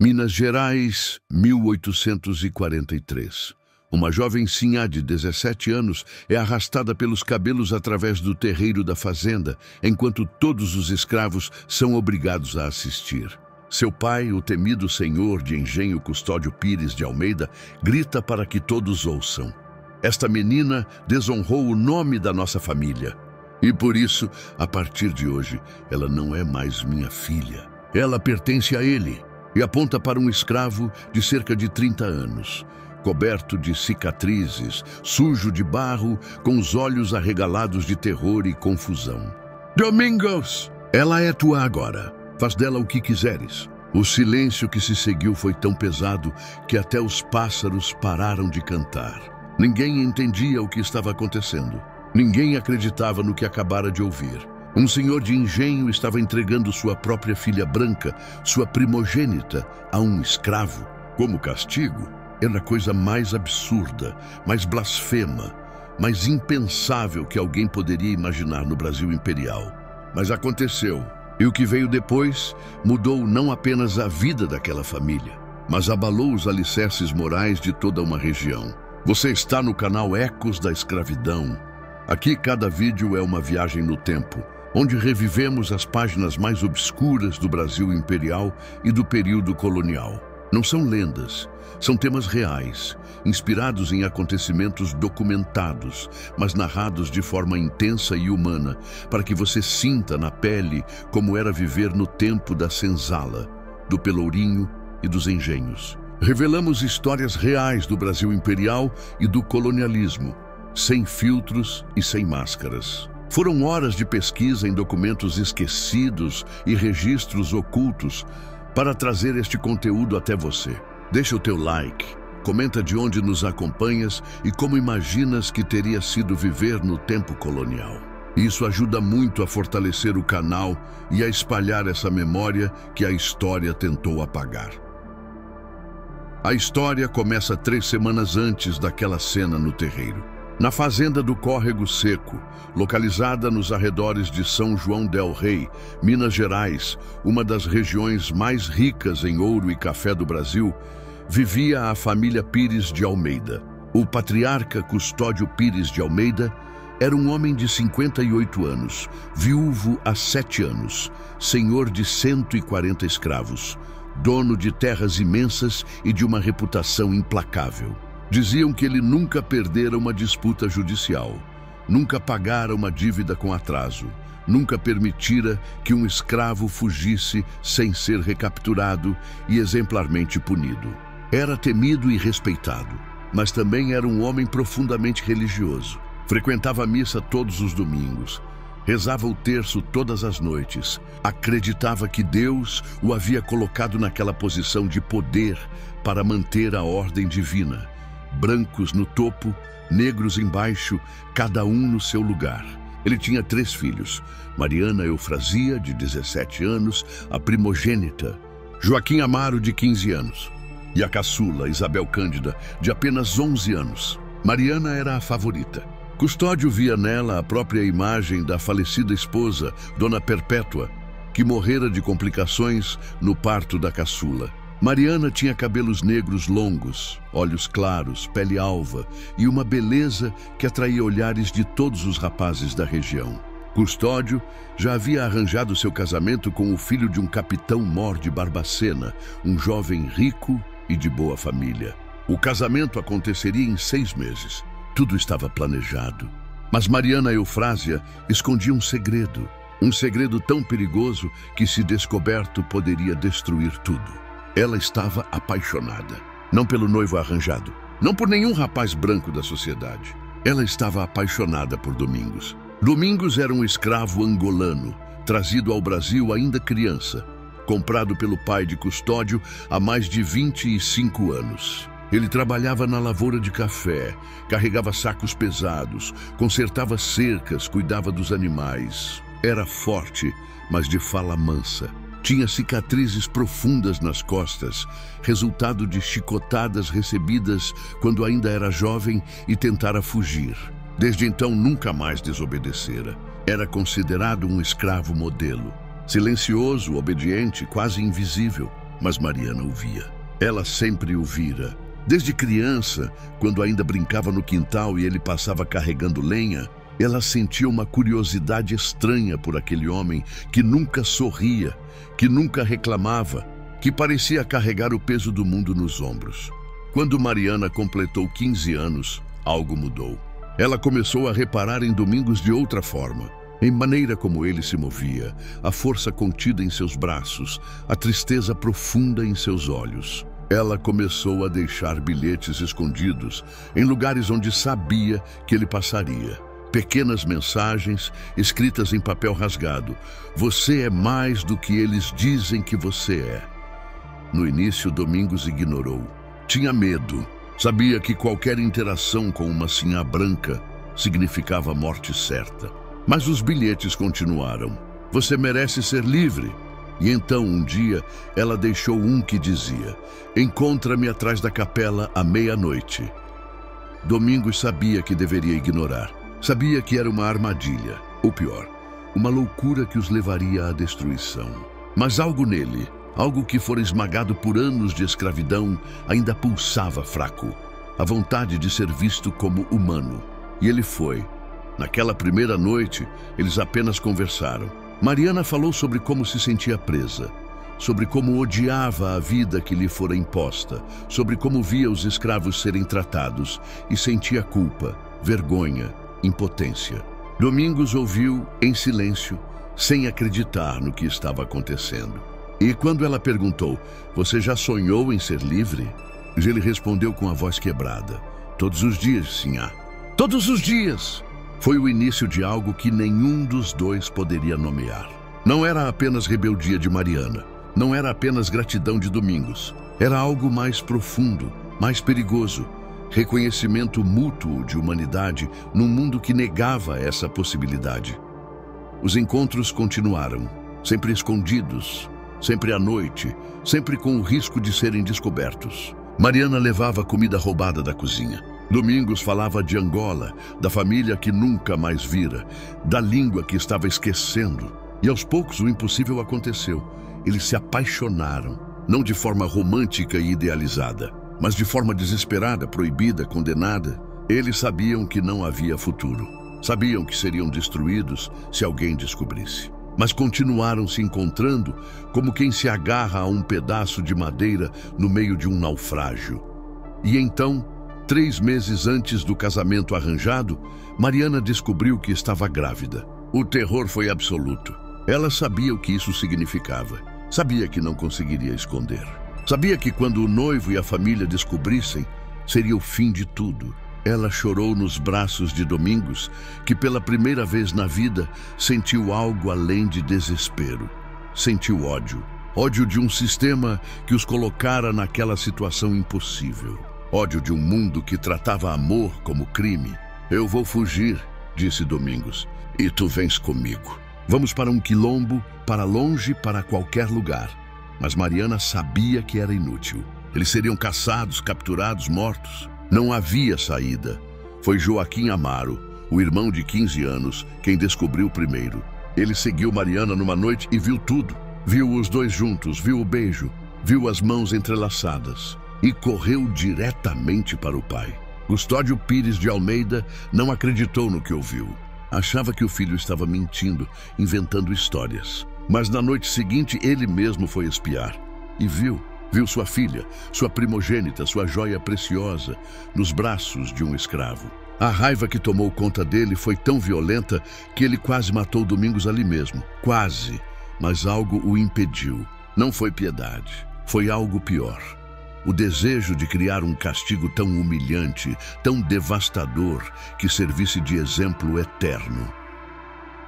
Minas Gerais, 1843. Uma jovem sinhá de 17 anos é arrastada pelos cabelos através do terreiro da fazenda, enquanto todos os escravos são obrigados a assistir. Seu pai, o temido senhor de engenho Custódio Pires de Almeida, grita para que todos ouçam: "Esta menina desonrou o nome da nossa família. E por isso, a partir de hoje, ela não é mais minha filha. Ela pertence a ele." E aponta para um escravo de cerca de 30 anos, coberto de cicatrizes, sujo de barro, com os olhos arregalados de terror e confusão. "Domingos, ela é tua agora. Faz dela o que quiseres." O silêncio que se seguiu foi tão pesado que até os pássaros pararam de cantar. Ninguém entendia o que estava acontecendo. Ninguém acreditava no que acabara de ouvir. Um senhor de engenho estava entregando sua própria filha branca, sua primogênita, a um escravo. Como castigo, era a coisa mais absurda, mais blasfema, mais impensável que alguém poderia imaginar no Brasil imperial. Mas aconteceu, e o que veio depois mudou não apenas a vida daquela família, mas abalou os alicerces morais de toda uma região. Você está no canal Ecos da Escravidão. Aqui cada vídeo é uma viagem no tempo, onde revivemos as páginas mais obscuras do Brasil imperial e do período colonial. Não são lendas, são temas reais, inspirados em acontecimentos documentados, mas narrados de forma intensa e humana, para que você sinta na pele como era viver no tempo da senzala, do pelourinho e dos engenhos. Revelamos histórias reais do Brasil imperial e do colonialismo, sem filtros e sem máscaras. Foram horas de pesquisa em documentos esquecidos e registros ocultos para trazer este conteúdo até você. Deixa o teu like, comenta de onde nos acompanhas e como imaginas que teria sido viver no tempo colonial. Isso ajuda muito a fortalecer o canal e a espalhar essa memória que a história tentou apagar. A história começa 3 semanas antes daquela cena no terreiro. Na fazenda do Córrego Seco, localizada nos arredores de São João del Rei, Minas Gerais, uma das regiões mais ricas em ouro e café do Brasil, vivia a família Pires de Almeida. O patriarca Custódio Pires de Almeida era um homem de 58 anos, viúvo há 7 anos, senhor de 140 escravos, dono de terras imensas e de uma reputação implacável. Diziam que ele nunca perdera uma disputa judicial, nunca pagara uma dívida com atraso, nunca permitira que um escravo fugisse sem ser recapturado e exemplarmente punido. Era temido e respeitado, mas também era um homem profundamente religioso. Frequentava a missa todos os domingos, rezava o terço todas as noites, acreditava que Deus o havia colocado naquela posição de poder para manter a ordem divina. Brancos no topo, negros embaixo, cada um no seu lugar. Ele tinha 3 filhos: Mariana Eufrazia, de 17 anos, a primogênita, Joaquim Amaro, de 15 anos, e a caçula, Isabel Cândida, de apenas 11 anos. Mariana era a favorita. Custódio via nela a própria imagem da falecida esposa, Dona Perpétua, que morrera de complicações no parto da caçula. Mariana tinha cabelos negros longos, olhos claros, pele alva e uma beleza que atraía olhares de todos os rapazes da região. Custódio já havia arranjado seu casamento com o filho de um capitão-mor de Barbacena, um jovem rico e de boa família. O casamento aconteceria em 6 meses. Tudo estava planejado. Mas Mariana Eufrásia escondia um segredo tão perigoso que, se descoberto, poderia destruir tudo. Ela estava apaixonada, não pelo noivo arranjado, não por nenhum rapaz branco da sociedade. Ela estava apaixonada por Domingos. Domingos era um escravo angolano, trazido ao Brasil ainda criança, comprado pelo pai de Custódio há mais de 25 anos. Ele trabalhava na lavoura de café, carregava sacos pesados, consertava cercas, cuidava dos animais. Era forte, mas de fala mansa. Tinha cicatrizes profundas nas costas, resultado de chicotadas recebidas quando ainda era jovem e tentara fugir. Desde então nunca mais desobedecera. Era considerado um escravo modelo. Silencioso, obediente, quase invisível. mas Mariana o via. Ela sempre o vira. Desde criança, quando ainda brincava no quintal e ele passava carregando lenha, ela sentia uma curiosidade estranha por aquele homem que nunca sorria, que nunca reclamava, que parecia carregar o peso do mundo nos ombros. Quando Mariana completou 15 anos, algo mudou. Ela começou a reparar em Domingos de outra forma, em maneira como ele se movia, a força contida em seus braços, a tristeza profunda em seus olhos. Ela começou a deixar bilhetes escondidos em lugares onde sabia que ele passaria. Pequenas mensagens escritas em papel rasgado. Você é mais do que eles dizem que você é. No início, Domingos ignorou. Tinha medo. Sabia que qualquer interação com uma sinhá branca significava morte certa. Mas os bilhetes continuaram. Você merece ser livre. E então, um dia, ela deixou um que dizia: encontra-me atrás da capela à meia-noite. Domingos sabia que deveria ignorar. Sabia que era uma armadilha, ou pior, uma loucura que os levaria à destruição. Mas algo nele, algo que fora esmagado por anos de escravidão, ainda pulsava fraco. A vontade de ser visto como humano. E ele foi. Naquela primeira noite, eles apenas conversaram. Mariana falou sobre como se sentia presa, sobre como odiava a vida que lhe fora imposta, sobre como via os escravos serem tratados e sentia culpa, vergonha, impotência. Domingos ouviu em silêncio, sem acreditar no que estava acontecendo. E quando ela perguntou: você já sonhou em ser livre? Ele respondeu com a voz quebrada: todos os dias, sinhá. Todos os dias! Foi o início de algo que nenhum dos dois poderia nomear. Não era apenas rebeldia de Mariana. Não era apenas gratidão de Domingos. Era algo mais profundo, mais perigoso. Reconhecimento mútuo de humanidade num mundo que negava essa possibilidade. Os encontros continuaram, sempre escondidos, sempre à noite, sempre com o risco de serem descobertos. Mariana levava comida roubada da cozinha. Domingos falava de Angola, da família que nunca mais vira, da língua que estava esquecendo. E aos poucos o impossível aconteceu. Eles se apaixonaram, não de forma romântica e idealizada, mas de forma desesperada, proibida, condenada. Eles sabiam que não havia futuro. Sabiam que seriam destruídos se alguém descobrisse. Mas continuaram se encontrando como quem se agarra a um pedaço de madeira no meio de um naufrágio. E então, 3 meses antes do casamento arranjado, Mariana descobriu que estava grávida. O terror foi absoluto. Ela sabia o que isso significava. Sabia que não conseguiria esconder. Sabia que quando o noivo e a família descobrissem, seria o fim de tudo. Ela chorou nos braços de Domingos, que pela primeira vez na vida sentiu algo além de desespero. Sentiu ódio. Ódio de um sistema que os colocara naquela situação impossível. Ódio de um mundo que tratava amor como crime. Eu vou fugir, disse Domingos, e tu vens comigo. Vamos para um quilombo, para longe, para qualquer lugar. Mas Mariana sabia que era inútil. Eles seriam caçados, capturados, mortos. Não havia saída. Foi Joaquim Amaro, o irmão de 15 anos, quem descobriu primeiro. Ele seguiu Mariana numa noite e viu tudo. Viu os dois juntos, viu o beijo, viu as mãos entrelaçadas. E correu diretamente para o pai. Custódio Pires de Almeida não acreditou no que ouviu. Achava que o filho estava mentindo, inventando histórias. Mas na noite seguinte ele mesmo foi espiar. E viu sua filha, sua primogênita, sua joia preciosa, nos braços de um escravo. A raiva que tomou conta dele foi tão violenta que ele quase matou Domingos ali mesmo. Quase, mas algo o impediu. Não foi piedade, foi algo pior. O desejo de criar um castigo tão humilhante, tão devastador, que servisse de exemplo eterno.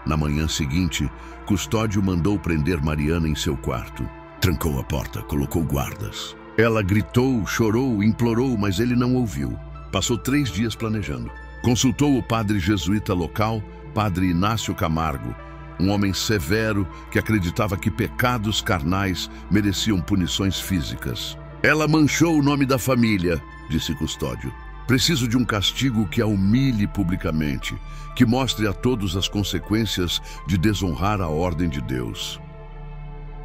Na manhã seguinte, Custódio mandou prender Mariana em seu quarto. Trancou a porta, colocou guardas. Ela gritou, chorou, implorou, mas ele não ouviu. Passou 3 dias planejando. Consultou o padre jesuíta local, padre Inácio Camargo, um homem severo que acreditava que pecados carnais mereciam punições físicas. Ela manchou o nome da família, disse Custódio. Preciso de um castigo que a humilhe publicamente, que mostre a todos as consequências de desonrar a ordem de Deus.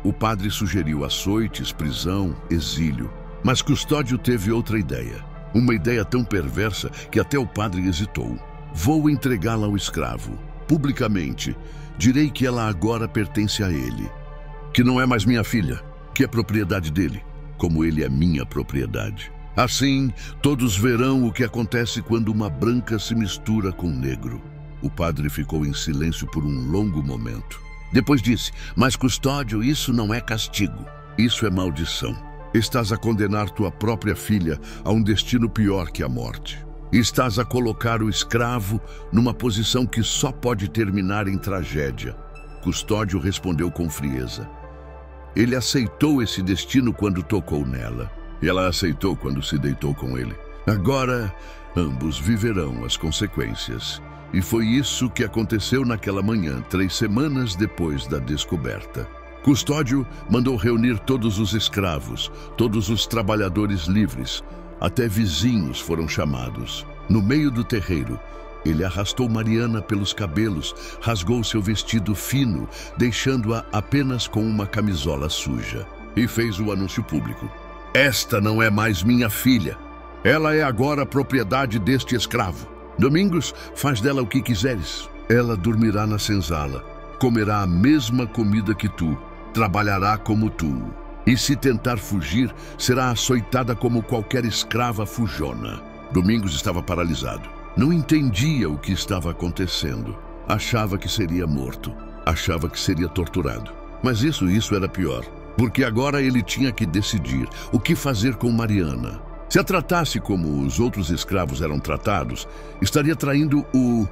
O padre sugeriu açoites, prisão, exílio. Mas Custódio teve outra ideia. Uma ideia tão perversa que até o padre hesitou. Vou entregá-la ao escravo. Publicamente, direi que ela agora pertence a ele. Que não é mais minha filha, que é propriedade dele, como ele é minha propriedade. Assim, todos verão o que acontece quando uma branca se mistura com um negro. O padre ficou em silêncio por um longo momento. Depois disse: mas Custódio, isso não é castigo. Isso é maldição. Estás a condenar tua própria filha a um destino pior que a morte. Estás a colocar o escravo numa posição que só pode terminar em tragédia. Custódio respondeu com frieza. Ele aceitou esse destino quando tocou nela. E ela aceitou quando se deitou com ele. Agora, ambos viverão as consequências. E foi isso que aconteceu naquela manhã, 3 semanas depois da descoberta. Custódio mandou reunir todos os escravos, todos os trabalhadores livres. Até vizinhos foram chamados. No meio do terreiro, ele arrastou Mariana pelos cabelos, rasgou seu vestido fino, deixando-a apenas com uma camisola suja. E fez o anúncio público. Esta não é mais minha filha. Ela é agora propriedade deste escravo. Domingos, faz dela o que quiseres. Ela dormirá na senzala, comerá a mesma comida que tu, trabalhará como tu. E se tentar fugir, será açoitada como qualquer escrava fujona. Domingos estava paralisado. Não entendia o que estava acontecendo. Achava que seria morto. Achava que seria torturado. Mas isso era pior. Porque agora ele tinha que decidir o que fazer com Mariana. Se a tratasse como os outros escravos eram tratados, estaria traindo o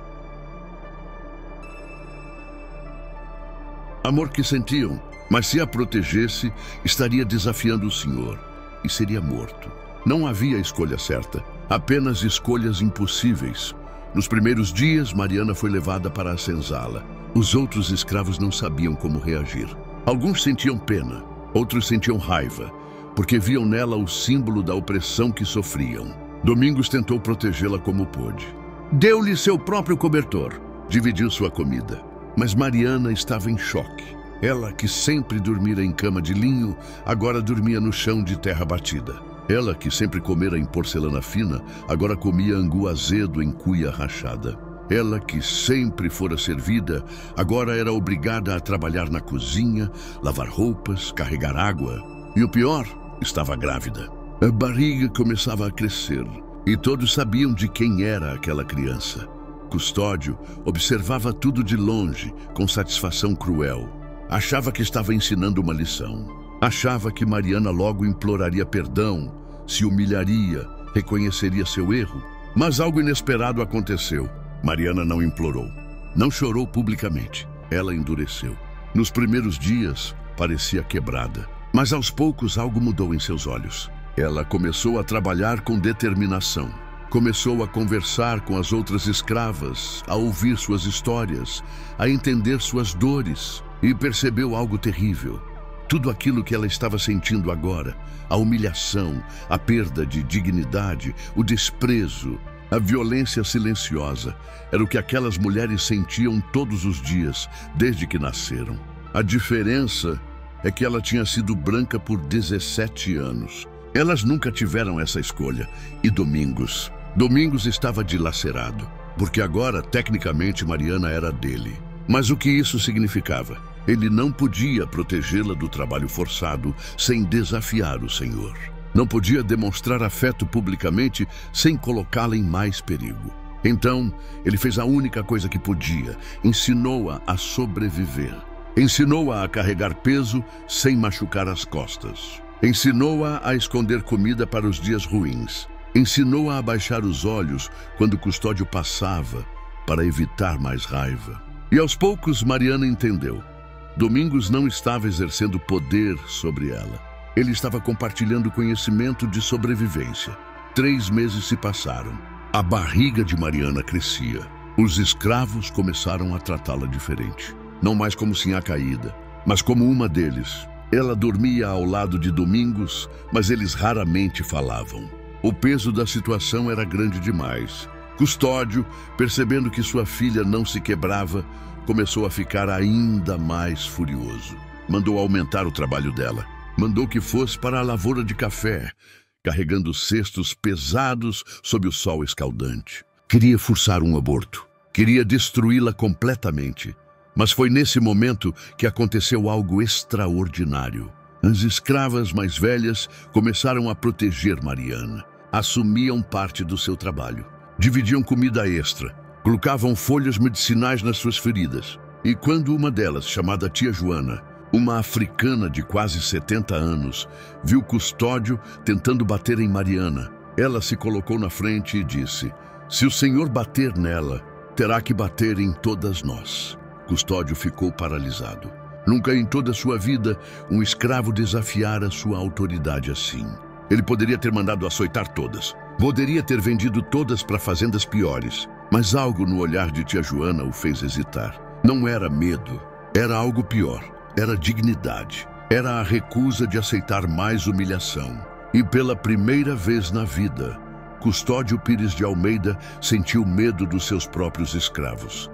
amor que sentiam. Mas se a protegesse, estaria desafiando o Senhor e seria morto. Não havia escolha certa, apenas escolhas impossíveis. Nos primeiros dias, Mariana foi levada para a senzala. Os outros escravos não sabiam como reagir. Alguns sentiam pena, outros sentiam raiva, porque viam nela o símbolo da opressão que sofriam. Domingos tentou protegê-la como pôde. Deu-lhe seu próprio cobertor, dividiu sua comida. Mas Mariana estava em choque. Ela, que sempre dormira em cama de linho, agora dormia no chão de terra batida. Ela, que sempre comera em porcelana fina, agora comia angu azedo em cuia rachada. Ela, que sempre fora servida, agora era obrigada a trabalhar na cozinha, lavar roupas, carregar água. E o pior, estava grávida. A barriga começava a crescer, e todos sabiam de quem era aquela criança. Custódio observava tudo de longe, com satisfação cruel. Achava que estava ensinando uma lição. Achava que Mariana logo imploraria perdão, se humilharia, reconheceria seu erro. Mas algo inesperado aconteceu. Mariana não implorou. Não chorou publicamente. Ela endureceu. Nos primeiros dias, parecia quebrada. Mas aos poucos algo mudou em seus olhos. Ela começou a trabalhar com determinação. Começou a conversar com as outras escravas, a ouvir suas histórias, a entender suas dores. E percebeu algo terrível. Tudo aquilo que ela estava sentindo agora, a humilhação, a perda de dignidade, o desprezo, a violência silenciosa, era o que aquelas mulheres sentiam todos os dias, desde que nasceram. A diferença é que ela tinha sido branca por 17 anos. Elas nunca tiveram essa escolha. E Domingos estava dilacerado, porque agora, tecnicamente, Mariana era dele. Mas o que isso significava? Ele não podia protegê-la do trabalho forçado sem desafiar o Senhor. Não podia demonstrar afeto publicamente sem colocá-la em mais perigo. Então, ele fez a única coisa que podia: ensinou-a a sobreviver. Ensinou-a a carregar peso sem machucar as costas. Ensinou-a a esconder comida para os dias ruins. Ensinou-a a baixar os olhos quando Custódio passava, para evitar mais raiva. E aos poucos Mariana entendeu. Domingos não estava exercendo poder sobre ela. Ele estava compartilhando conhecimento de sobrevivência. 3 meses se passaram. A barriga de Mariana crescia. Os escravos começaram a tratá-la diferente. Não mais como sinhá caída, mas como uma deles. Ela dormia ao lado de Domingos, mas eles raramente falavam. O peso da situação era grande demais. Custódio, percebendo que sua filha não se quebrava, começou a ficar ainda mais furioso. Mandou aumentar o trabalho dela. Mandou que fosse para a lavoura de café, carregando cestos pesados sob o sol escaldante. Queria forçar um aborto. Queria destruí-la completamente. Mas foi nesse momento que aconteceu algo extraordinário. As escravas mais velhas começaram a proteger Mariana. Assumiam parte do seu trabalho. Dividiam comida extra. Colocavam folhas medicinais nas suas feridas. E quando uma delas, chamada Tia Joana, uma africana de quase 70 anos, viu Custódio tentando bater em Mariana, ela se colocou na frente e disse: "Se o Senhor bater nela, terá que bater em todas nós." Custódio ficou paralisado. Nunca em toda a sua vida um escravo desafiara sua autoridade assim. Ele poderia ter mandado açoitar todas. Poderia ter vendido todas para fazendas piores. Mas algo no olhar de Tia Joana o fez hesitar. Não era medo, era algo pior. Era dignidade. Era a recusa de aceitar mais humilhação. E pela primeira vez na vida, Custódio Pires de Almeida sentiu medo dos seus próprios escravos.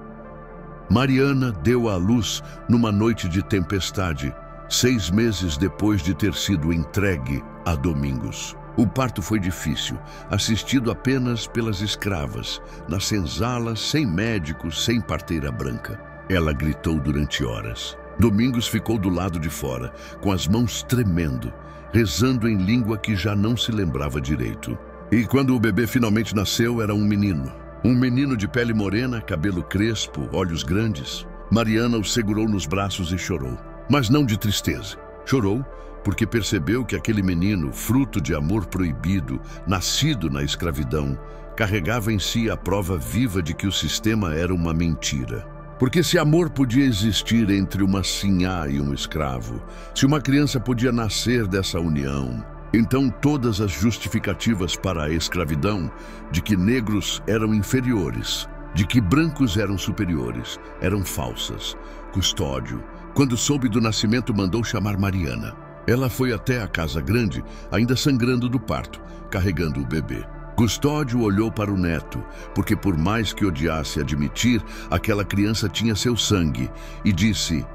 Mariana deu à luz numa noite de tempestade, 6 meses depois de ter sido entregue a Domingos. O parto foi difícil, assistido apenas pelas escravas, na senzala, sem médicos, sem parteira branca. Ela gritou durante horas. Domingos ficou do lado de fora, com as mãos tremendo, rezando em língua que já não se lembrava direito. E quando o bebê finalmente nasceu, era um menino. Um menino de pele morena, cabelo crespo, olhos grandes. Mariana o segurou nos braços e chorou. Mas não de tristeza. Chorou porque percebeu que aquele menino, fruto de amor proibido, nascido na escravidão, carregava em si a prova viva de que o sistema era uma mentira. Porque se amor podia existir entre uma sinhá e um escravo, se uma criança podia nascer dessa união, então todas as justificativas para a escravidão, de que negros eram inferiores, de que brancos eram superiores, eram falsas. Custódio, quando soube do nascimento, mandou chamar Mariana. Ela foi até a casa grande, ainda sangrando do parto, carregando o bebê. Custódio olhou para o neto, porque por mais que odiasse admitir, aquela criança tinha seu sangue, e disse: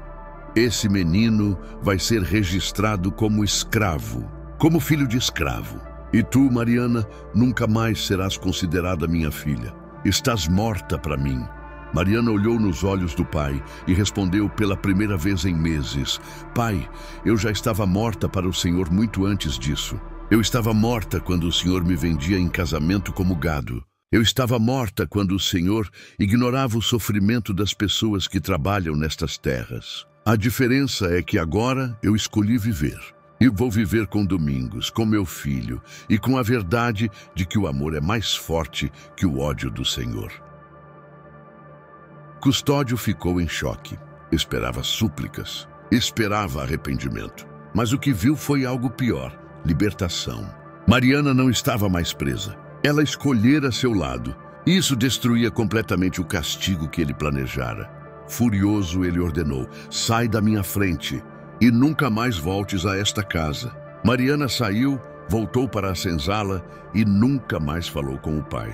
"Esse menino vai ser registrado como escravo, como filho de escravo. E tu, Mariana, nunca mais serás considerada minha filha. Estás morta para mim." Mariana olhou nos olhos do pai e respondeu pela primeira vez em meses: "Pai, eu já estava morta para o Senhor muito antes disso. Eu estava morta quando o Senhor me vendia em casamento como gado. Eu estava morta quando o Senhor ignorava o sofrimento das pessoas que trabalham nestas terras. A diferença é que agora eu escolhi viver. E vou viver com Domingos, com meu filho, e com a verdade de que o amor é mais forte que o ódio do Senhor." Custódio ficou em choque. Esperava súplicas. Esperava arrependimento. Mas o que viu foi algo pior: libertação. Mariana não estava mais presa. Ela escolhera seu lado. Isso destruía completamente o castigo que ele planejara. Furioso, ele ordenou: "Sai da minha frente e nunca mais voltes a esta casa." Mariana saiu, voltou para a senzala e nunca mais falou com o pai.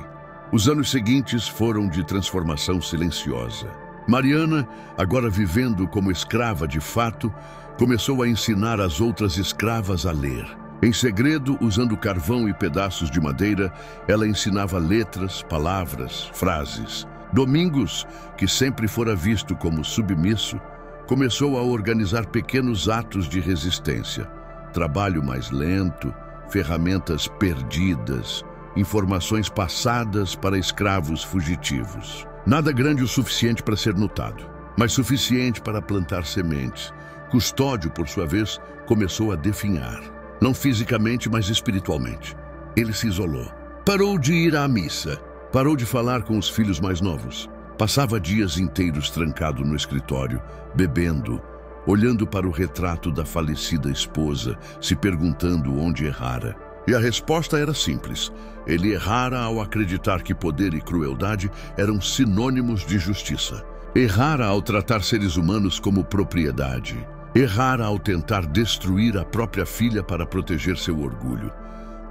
Os anos seguintes foram de transformação silenciosa. Mariana, agora vivendo como escrava de fato, começou a ensinar as outras escravas a ler. Em segredo, usando carvão e pedaços de madeira, ela ensinava letras, palavras, frases. Domingos, que sempre fora visto como submisso, começou a organizar pequenos atos de resistência. Trabalho mais lento, ferramentas perdidas, informações passadas para escravos fugitivos. Nada grande o suficiente para ser notado, mas suficiente para plantar sementes. Custódio, por sua vez, começou a definhar. Não fisicamente, mas espiritualmente. Ele se isolou. Parou de ir à missa. Parou de falar com os filhos mais novos. Passava dias inteiros trancado no escritório, bebendo, olhando para o retrato da falecida esposa, se perguntando onde errara. E a resposta era simples: ele errara ao acreditar que poder e crueldade eram sinônimos de justiça. Errara ao tratar seres humanos como propriedade. Errara ao tentar destruir a própria filha para proteger seu orgulho.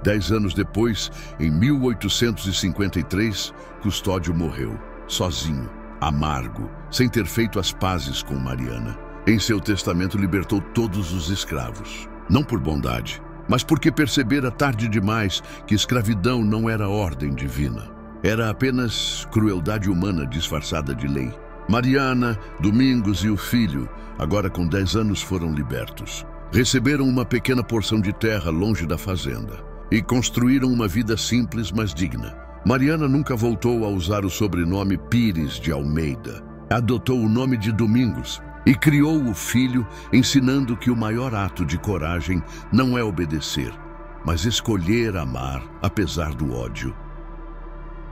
10 anos depois, em 1853, Custódio morreu, sozinho, amargo, sem ter feito as pazes com Mariana. Em seu testamento libertou todos os escravos, não por bondade, mas porque percebera tarde demais que escravidão não era ordem divina. Era apenas crueldade humana disfarçada de lei. Mariana, Domingos e o filho, agora com 10 anos, foram libertos. Receberam uma pequena porção de terra longe da fazenda e construíram uma vida simples, mas digna. Mariana nunca voltou a usar o sobrenome Pires de Almeida. Adotou o nome de Domingos e criou o filho, ensinando que o maior ato de coragem não é obedecer, mas escolher amar apesar do ódio.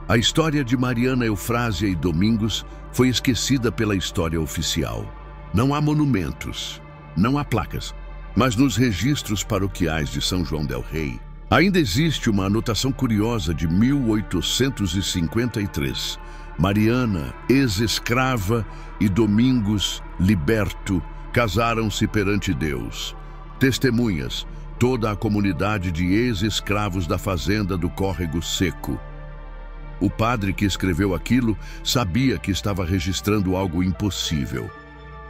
A história de Mariana, Eufrásia e Domingos foi esquecida pela história oficial. Não há monumentos, não há placas, mas nos registros paroquiais de São João del Rei, ainda existe uma anotação curiosa de 1853. Mariana, ex-escrava, e Domingos, liberto, casaram-se perante Deus. Testemunhas, toda a comunidade de ex-escravos da fazenda do Córrego Seco. O padre que escreveu aquilo sabia que estava registrando algo impossível.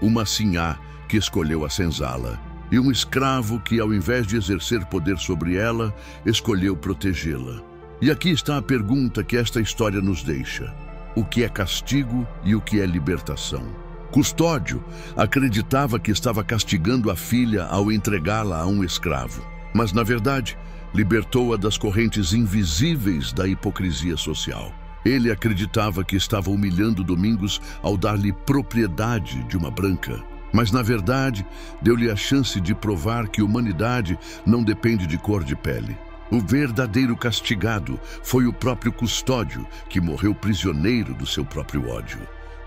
Uma sinhá que escolheu a senzala, e um escravo que, ao invés de exercer poder sobre ela, escolheu protegê-la. E aqui está a pergunta que esta história nos deixa: o que é castigo e o que é libertação? Custódio acreditava que estava castigando a filha ao entregá-la a um escravo, mas, na verdade, libertou-a das correntes invisíveis da hipocrisia social. Ele acreditava que estava humilhando Domingos ao dar-lhe propriedade de uma branca, mas, na verdade, deu-lhe a chance de provar que humanidade não depende de cor de pele. O verdadeiro castigado foi o próprio Custódio, que morreu prisioneiro do seu próprio ódio.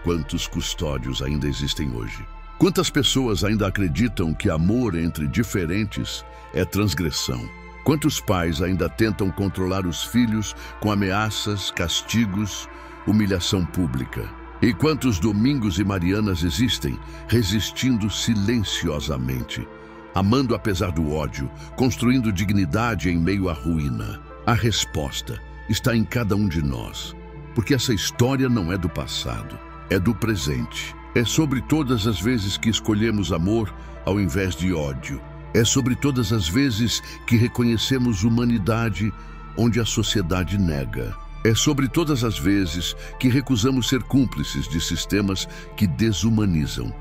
Quantos custódios ainda existem hoje? Quantas pessoas ainda acreditam que amor entre diferentes é transgressão? Quantos pais ainda tentam controlar os filhos com ameaças, castigos, humilhação pública? E quantos Domingos e Marianas existem resistindo silenciosamente, amando apesar do ódio, construindo dignidade em meio à ruína? A resposta está em cada um de nós, porque essa história não é do passado, é do presente. É sobre todas as vezes que escolhemos amor ao invés de ódio. É sobre todas as vezes que reconhecemos humanidade onde a sociedade nega. É sobre todas as vezes que recusamos ser cúmplices de sistemas que desumanizam.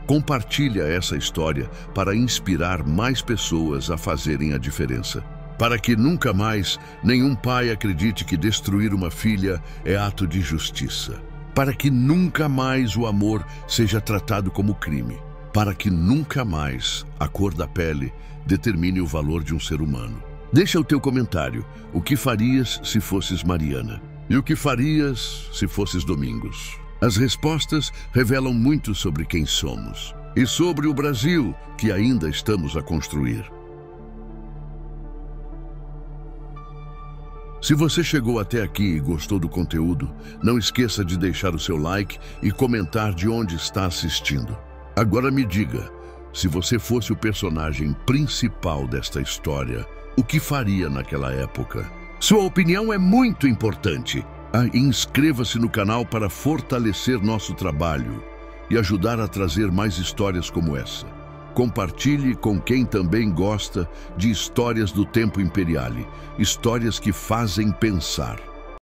Compartilha essa história para inspirar mais pessoas a fazerem a diferença. Para que nunca mais nenhum pai acredite que destruir uma filha é ato de justiça. Para que nunca mais o amor seja tratado como crime. Para que nunca mais a cor da pele determine o valor de um ser humano. Deixa o teu comentário. O que farias se fosses Mariana? E o que farias se fosses Domingos? As respostas revelam muito sobre quem somos e sobre o Brasil que ainda estamos a construir. Se você chegou até aqui e gostou do conteúdo, não esqueça de deixar o seu like e comentar de onde está assistindo. Agora me diga, se você fosse o personagem principal desta história, o que faria naquela época? Sua opinião é muito importante. Inscreva-se no canal para fortalecer nosso trabalho e ajudar a trazer mais histórias como essa. Compartilhe com quem também gosta de histórias do tempo imperiale, histórias que fazem pensar.